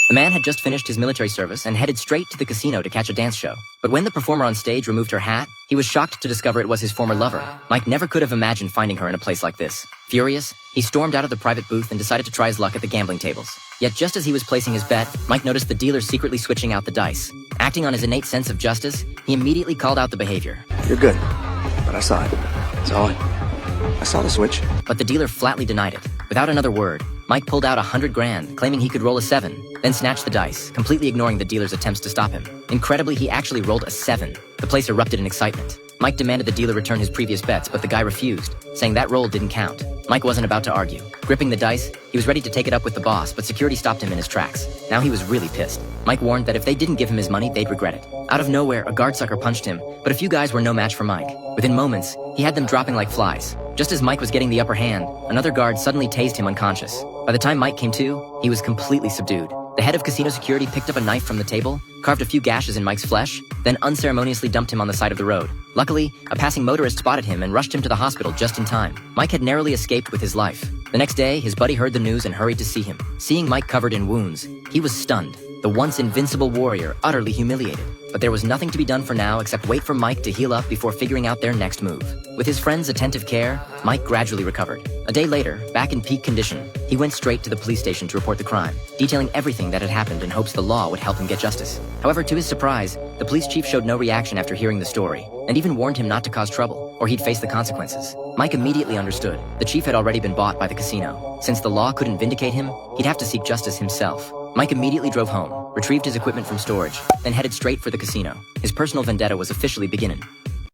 The man had just finished his military service and headed straight to the casino to catch a dance show. But when the performer on stage removed her hat, he was shocked to discover it was his former lover. Mike never could have imagined finding her in a place like this. Furious, he stormed out of the private booth and decided to try his luck at the gambling tables. Yet just as he was placing his bet, Mike noticed the dealer secretly switching out the dice. Acting on his innate sense of justice, he immediately called out the behavior. You're good, but I saw it. Saw it. I saw the switch. But the dealer flatly denied it. Without another word, Mike pulled out 100 grand, claiming he could roll a 7, then snatched the dice, completely ignoring the dealer's attempts to stop him. Incredibly, he actually rolled a 7. The place erupted in excitement. Mike demanded the dealer return his previous bets, but the guy refused, saying that roll didn't count. Mike wasn't about to argue. Gripping the dice, he was ready to take it up with the boss, but security stopped him in his tracks. Now he was really pissed. Mike warned that if they didn't give him his money, they'd regret it. Out of nowhere, a guard sucker punched him, but a few guys were no match for Mike. Within moments, he had them dropping like flies. Just as Mike was getting the upper hand, another guard suddenly tased him unconscious. By the time Mike came to, he was completely subdued. The head of casino security picked up a knife from the table, carved a few gashes in Mike's flesh, then unceremoniously dumped him on the side of the road. Luckily, a passing motorist spotted him and rushed him to the hospital just in time. Mike had narrowly escaped with his life. The next day, his buddy heard the news and hurried to see him. Seeing Mike covered in wounds, he was stunned. The once invincible warrior utterly humiliated. But there was nothing to be done for now except wait for Mike to heal up before figuring out their next move. With his friend's attentive care, Mike gradually recovered. A day later, back in peak condition, he went straight to the police station to report the crime, detailing everything that had happened in hopes the law would help him get justice. However, to his surprise, the police chief showed no reaction after hearing the story, and even warned him not to cause trouble, or he'd face the consequences. Mike immediately understood. The chief had already been bought by the casino. Since the law couldn't vindicate him, he'd have to seek justice himself. Mike immediately drove home, retrieved his equipment from storage, then headed straight for the casino. His personal vendetta was officially beginning.